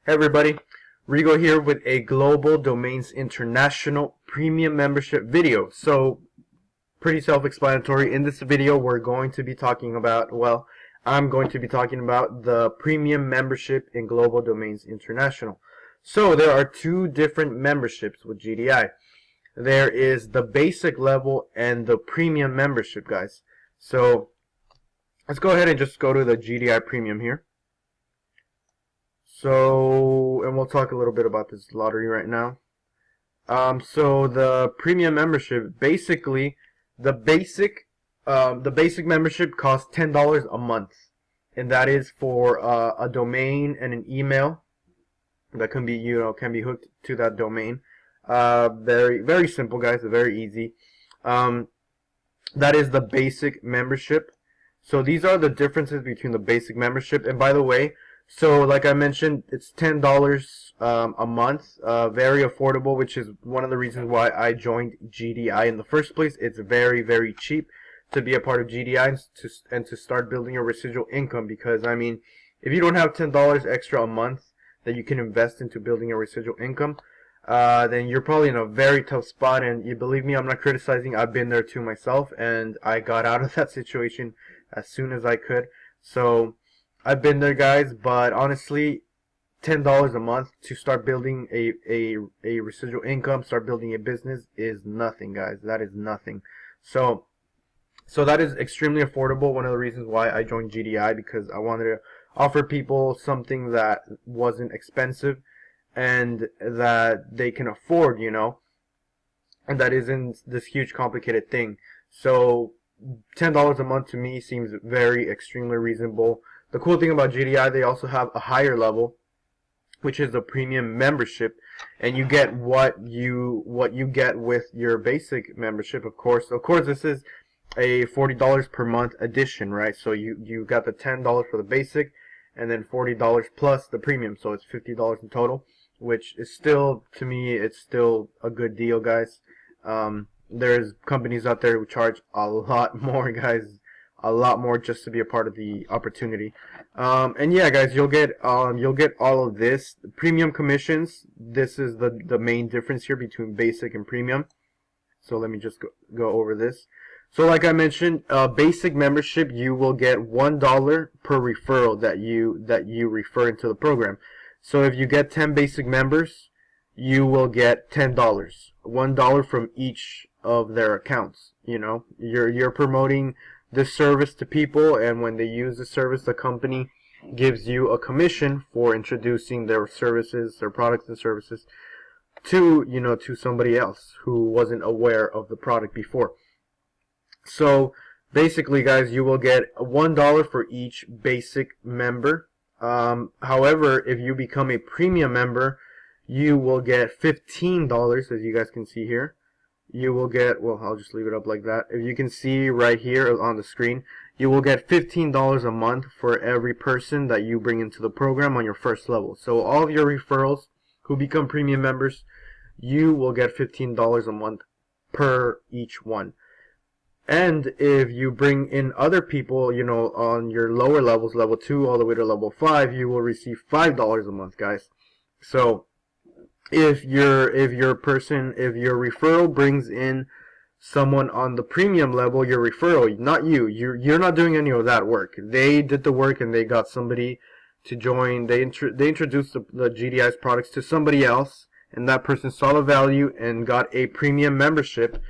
Hey everybody, Rigo here with a Global Domains International Premium Membership video. So, pretty self-explanatory. In this video, we're going to be talking about, well, I'm going to be talking about the Premium Membership in Global Domains International. So, there are two different memberships with GDI. There is the basic level and the Premium Membership, guys. So, let's go ahead and just go to the GDI Premium here. So, and we'll talk a little bit about this lottery right now. So the premium membership, basically, the basic membership costs $10 a month, and that is for a domain and an email that can be hooked to that domain. Very simple, guys. Very easy. That is the basic membership. So these are the differences between the basic membership. And by the way, so like I mentioned, it's $10 a month, very affordable, which is one of the reasons why I joined GDI in the first place. It's very cheap to be a part of GDI and to start building your residual income, because I mean, if you don't have $10 extra a month that you can invest into building your residual income, then you're probably in a very tough spot. And you believe me, I'm not criticizing. I've been there too myself, and I got out of that situation as soon as I could. So I've been there, guys, but honestly, $10 a month to start building a residual income, start building a business is nothing, guys. That is nothing. So that is extremely affordable. One of the reasons why I joined GDI, because I wanted to offer people something that wasn't expensive and that they can afford, and that isn't this huge complicated thing. So $10 a month to me seems very extremely reasonable. The cool thing about GDI, they also have a higher level, which is the premium membership, and you get what you get with your basic membership. Of course, this is a $40 per month edition, right? So you got the $10 for the basic, and then $40 plus the premium, so it's $50 in total, which is still, to me, it's still a good deal, guys. There's companies out there who charge a lot more, guys. A lot more just to be a part of the opportunity. And yeah, guys, you'll get all of this. Premium commissions, this is the main difference here between basic and premium. So let me just go over this. So like I mentioned, basic membership, you will get $1 per referral that you refer into the program. So if you get 10 basic members, you will get $10. $1 from each of their accounts. You're promoting this service to people, and when they use the service, the company gives you a commission for introducing their services, their products and services to somebody else who wasn't aware of the product before. So basically, guys, you will get $1 for each basic member. However, if you become a premium member, you will get $15, as you guys can see here. You will get, well, I'll just leave it up like that. If you can see right here on the screen, you will get $15 a month for every person that you bring into the program on your first level. So all of your referrals who become premium members, you will get $15 a month per each one. And if you bring in other people, on your lower levels, level 2 all the way to level 5, you will receive $5 a month, guys. So if your referral brings in someone on the premium level, your referral, not you're not doing any of that work. They did the work and they got somebody to join. They introduced the GDI's products to somebody else, and that person saw the value and got a premium membership.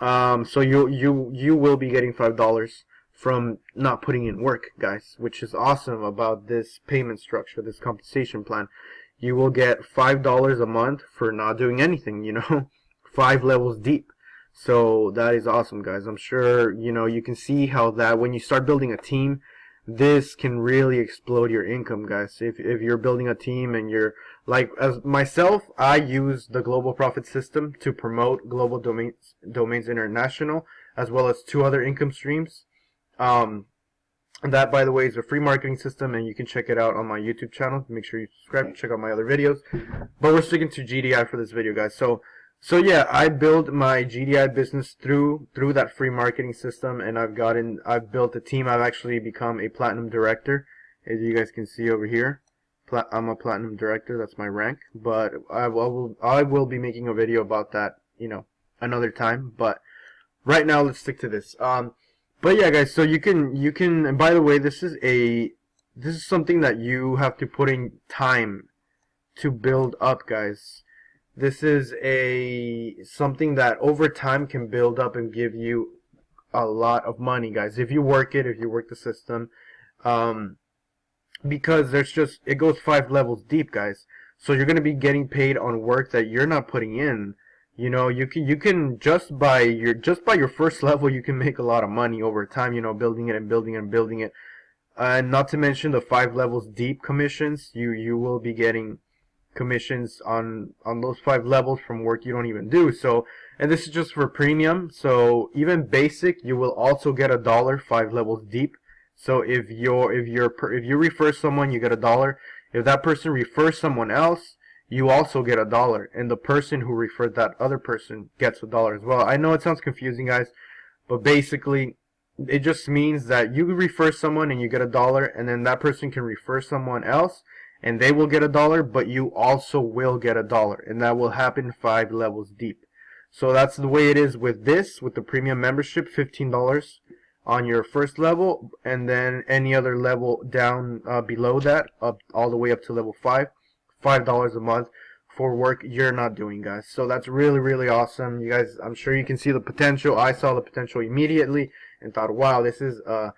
So you will be getting $5 from not putting in work, guys, which is awesome about this payment structure, this compensation plan. You will get $5 a month for not doing anything, 5 levels deep. So that is awesome, guys. I'm sure, you can see how that when you start building a team, this can really explode your income, guys. If you're building a team and you're, like, as myself, I use the Global Profit System to promote Global Domains International, as well as 2 other income streams. And that, by the way, is a free marketing system, and you can check it out on my YouTube channel. Make sure you subscribe, check out my other videos. But we're sticking to GDI for this video, guys. So yeah, I built my GDI business through that free marketing system, and I've built a team. I've actually become a platinum director, as you guys can see over here. I'm a platinum director. That's my rank. But I will be making a video about that, another time. But right now, let's stick to this. But yeah, guys. So you can. And by the way, this is something that you have to put in time to build up, guys. This is something that over time can build up and give you a lot of money, guys. If you work the system, because it goes 5 levels deep, guys. So you're gonna be getting paid on work that you're not putting in. You can just by your first level, you can make a lot of money over time. Building it and building it and building it. And not to mention the 5 levels deep commissions. You will be getting commissions on those 5 levels from work you don't even do. So, and this is just for premium. So even basic, you will also get $1 5 levels deep. So if you refer someone, you get $1. If that person refers someone else, you also get $1, and the person who referred that other person gets $1 as well. I know it sounds confusing, guys, but basically it just means that you refer someone and you get $1, and then that person can refer someone else and they will get $1, but you also will get $1, and that will happen 5 levels deep. So that's the way it is with the premium membership, $15 on your first level, and then any other level down below that, up all the way up to level 5, $5 a month for work you're not doing, guys. So that's really, really awesome. You guys, I'm sure you can see the potential. I saw the potential immediately and thought, wow, this is a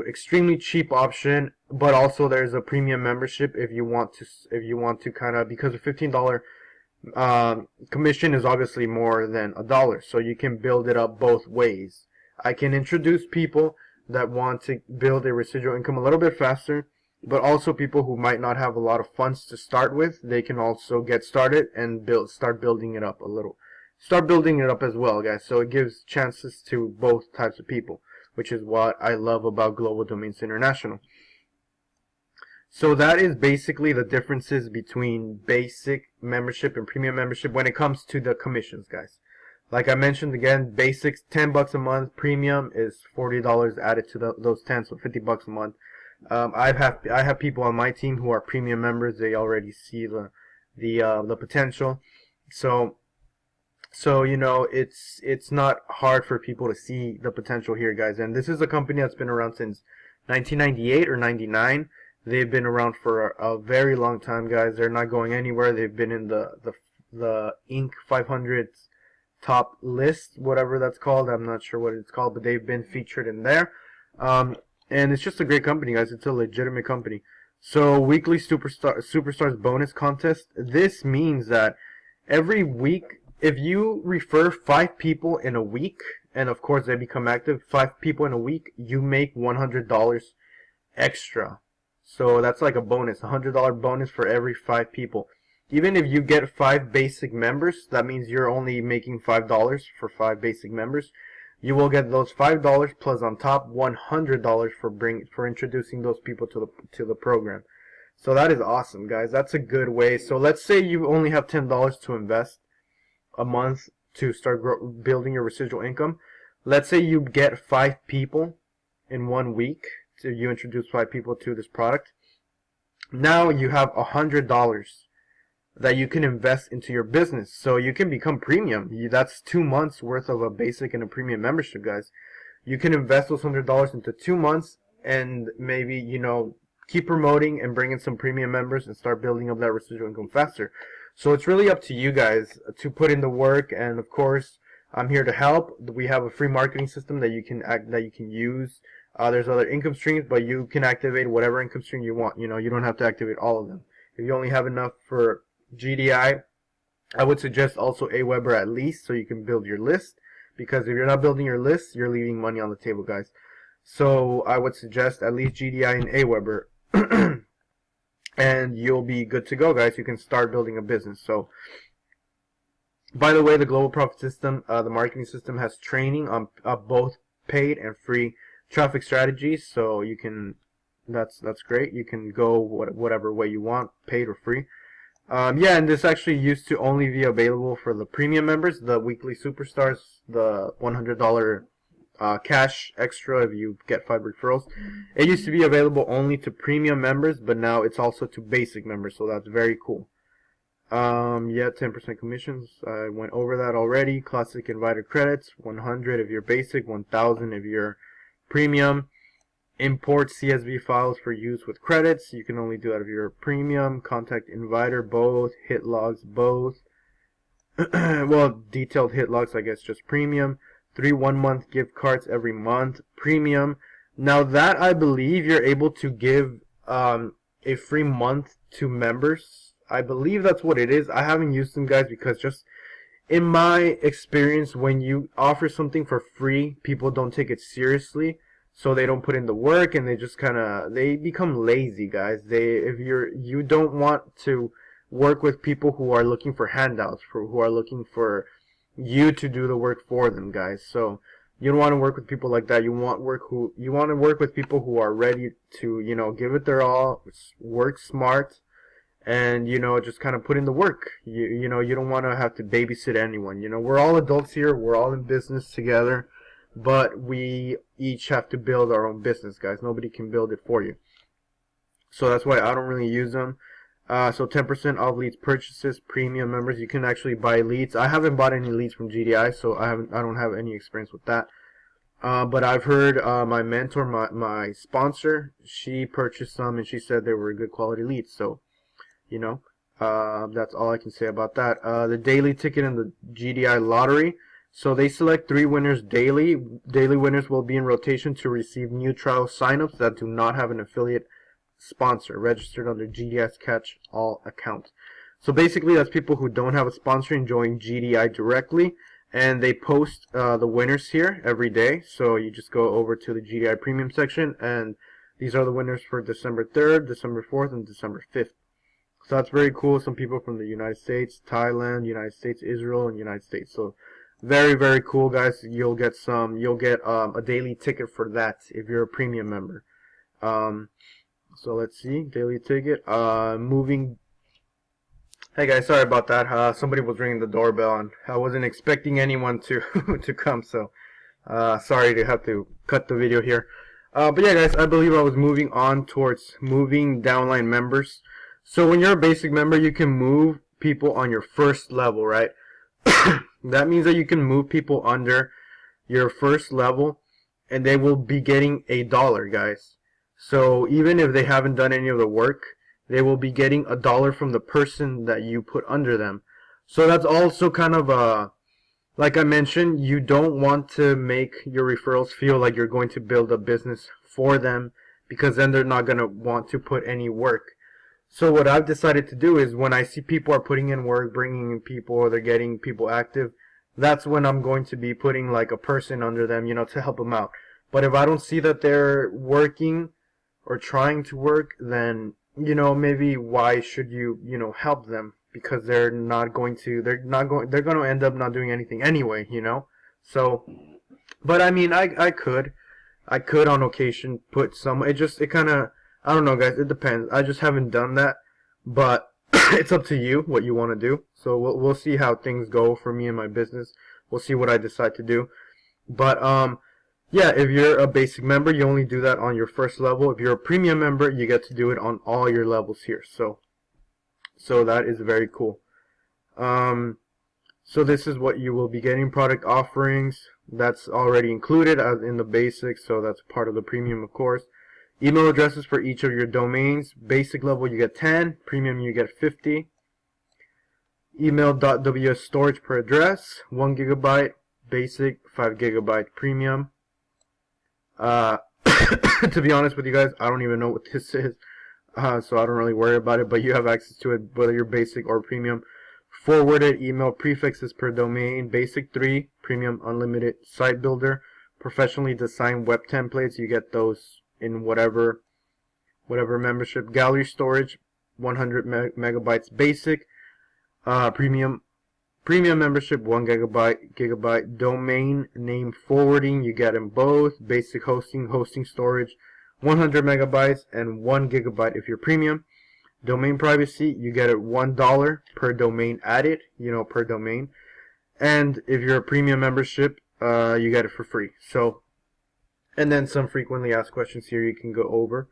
extremely cheap option, but also there's a premium membership if you want to kind of, because a $15 commission is obviously more than $1, so you can build it up both ways. I can introduce people that want to build a residual income a little bit faster, but also people who might not have a lot of funds to start with. They can also get started and start building it up a little. Start building it up as well, guys. So it gives chances to both types of people, which is what I love about Global Domains International. So that is basically the differences between basic membership and premium membership when it comes to the commissions, guys. Like I mentioned again, basics $10 a month, premium is $40 added to those 10, so $50 a month. I have people on my team who are premium members. They already see the potential. So it's not hard for people to see the potential here, guys. And this is a company that's been around since 1998 or 99. They've been around for a very long time, guys. They're not going anywhere. They've been in the Inc. 500 top list, whatever that's called. I'm not sure what it's called, but they've been featured in there. And it's just a great company, guys. It's a legitimate company. So weekly superstars bonus contest. This means that every week, if you refer 5 people in a week, and of course they become active, 5 people in a week, you make $100 extra. So that's like a bonus, $100 bonus for every 5 people. Even if you get 5 basic members, that means you're only making $5 for 5 basic members. You will get those $5 plus on top $100 for introducing those people to the program. So that is awesome, guys. That's a good way. So let's say you only have $10 to invest a month to start building your residual income. Let's say you get 5 people in 1 week. So you introduce 5 people to this product. Now you have $100 that you can invest into your business. So you can become premium. That's 2 months worth of a basic and a premium membership, guys. You can invest those $100 into 2 months and maybe, keep promoting and bring in some premium members and start building up that residual income faster. So it's really up to you guys to put in the work, and of course, I'm here to help. We have a free marketing system that you can use. There's other income streams, but you can activate whatever income stream you want. You don't have to activate all of them. If you only have enough for GDI, I would suggest also Aweber at least, so you can build your list. Because if you're not building your list, you're leaving money on the table, guys. So I would suggest at least GDI and Aweber, and you'll be good to go, guys. You can start building a business. So, by the way, the Global Profit System, the marketing system, has training on both paid and free traffic strategies. So you can, that's great. You can go whatever way you want, paid or free. Yeah, and this actually used to only be available for the premium members, the weekly superstars, the $100 cash extra if you get 5 referrals. It used to be available only to premium members, but now it's also to basic members, so that's very cool. Yeah, 10% commissions. I went over that already. Classic invited credits, 100 if you're basic, 1000 if you're premium. Import CSV files for use with credits. You can only do that if you're premium. Contact inviter, both. Hit logs, both. Well, detailed hit logs, I guess, just premium. 3 1-month gift cards every month, premium. Now that I believe you're able to give a free month to members. I believe that's what it is. I haven't used them, guys, because just in my experience, when you offer something for free, people don't take it seriously. So they don't put in the work, and they just they become lazy, guys. You don't want to work with people who are looking for handouts, who are looking for you to do the work for them, guys. So you don't want to work with people like that. You want to work with people who are ready to, give it their all, work smart, and just kind of put in the work. You don't want to have to babysit anyone. We're all adults here. We're all in business together. But we each have to build our own business, guys. Nobody can build it for you. So that's why I don't really use them. So 10% off leads purchases, premium members. You can actually buy leads. I haven't bought any leads from GDI, so I don't have any experience with that. But I've heard my mentor, my sponsor, she purchased some, and she said they were good quality leads. So, that's all I can say about that. The daily ticket and the GDI lottery. So they select 3 winners daily. Daily winners will be in rotation to receive new trial signups that do not have an affiliate sponsor registered under GDI's catch-all account. So basically, that's people who don't have a sponsor and join GDI directly, and they post the winners here every day. So you just go over to the GDI premium section, and these are the winners for December 3rd, December 4th, and December 5th. So that's very cool. Some people from the United States, Thailand, United States, Israel, and United States. So very, very cool, guys. You'll get a daily ticket for that if you're a premium member. So let's see, daily ticket. Moving. Hey guys, sorry about that. Somebody was ringing the doorbell, and I wasn't expecting anyone to to come. So sorry to have to cut the video here. But yeah, guys, I believe I was moving on towards moving downline members. So when you're a basic member, you can move people on your first level, right? That means that you can move people under your first level, and they will be getting $1, guys. So even if they haven't done any of the work, they will be getting $1 from the person that you put under them. So that's also kind of like I mentioned, you don't want to make your referrals feel like you're going to build a business for them, because then they're not going to want to put any work. So what I've decided to do is when I see people are putting in work, bringing in people, or they're getting people active, that's when I'm going to be putting like a person under them, to help them out. But if I don't see that they're working or trying to work, then, maybe why should you, help them? Because they're going to end up not doing anything anyway, So, but I mean, I could on occasion put some, it kind of, I don't know, guys. It depends. I just haven't done that, but it's up to you what you want to do. So we'll see how things go for me and my business. We'll see what I decide to do. But yeah, if you're a basic member, you only do that on your first level. If you're a premium member, you get to do it on all your levels here. So that is very cool. So this is what you will be getting: product offerings. That's already included as in the basics, so that's part of the premium, of course. Email addresses for each of your domains. Basic level you get 10, premium you get 50. Email.ws storage per address, 1 gigabyte, basic, 5 gigabyte, premium. To be honest with you guys, I don't even know what this is, so I don't really worry about it, but you have access to it whether you're basic or premium. Forwarded email prefixes per domain, basic 3, premium unlimited. Site builder, professionally designed web templates, you get those in whatever membership. Gallery storage, 100 megabytes basic. Premium membership, 1 gigabyte. Domain name forwarding, you get them both. Basic hosting storage, 100 megabytes and 1 gigabyte if you're premium. Domain privacy, you get it $1 per domain added, per domain. And if you're a premium membership, you get it for free. So and then some frequently asked questions here you can go over.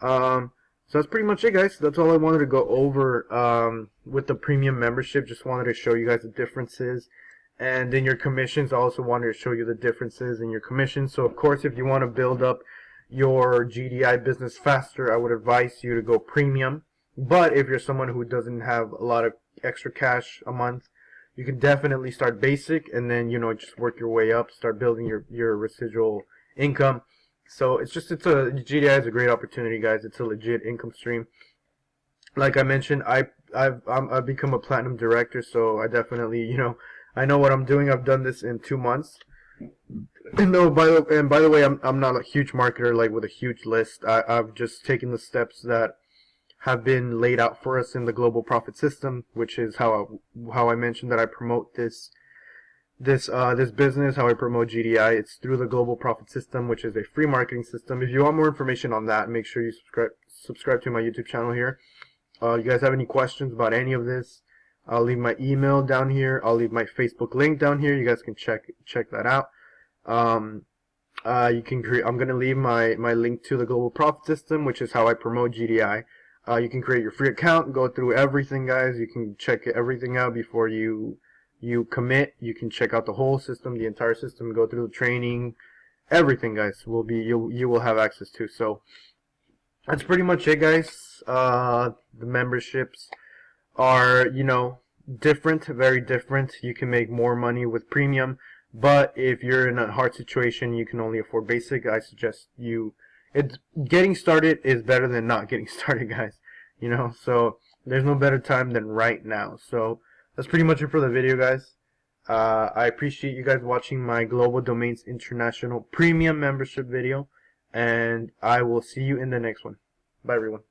So that's pretty much it, guys. That's all I wanted to go over with the premium membership. Just wanted to show you guys the differences. And in your commissions, I also wanted to show you the differences in your commissions. So, of course, if you want to build up your GDI business faster, I would advise you to go premium. But if you're someone who doesn't have a lot of extra cash a month, you can definitely start basic and then, just work your way up, start building your residual income. So GDI is a great opportunity, guys. It's a legit income stream. Like I mentioned, I've become a platinum director, so I definitely, I know what I'm doing. I've done this in 2 months. And by the way, I'm not a huge marketer like with a huge list. I've just taken the steps that have been laid out for us in the global profit system, which is how I mentioned that I promote this business, how I promote GDI. It's through the global profit system, which is a free marketing system. If you want more information on that, make sure you subscribe to my YouTube channel here. You guys have any questions about any of this, I'll leave my email down here. I'll leave my Facebook link down here. You guys can check that out. You can create. I'm gonna leave my link to the global profit system, which is how I promote GDI. You can create your free account, go through everything, guys. You can check everything out before you commit. You can check out the whole system, the entire system, go through the training, everything, guys. You will have access to. So that's pretty much it, guys. The memberships are, different, very different. You can make more money with premium, but if you're in a hard situation, you can only afford basic. I suggest getting started is better than not getting started, guys. So there's no better time than right now. So that's pretty much it for the video, guys. I appreciate you guys watching my Global Domains International Premium membership video, and I will see you in the next one. Bye, everyone.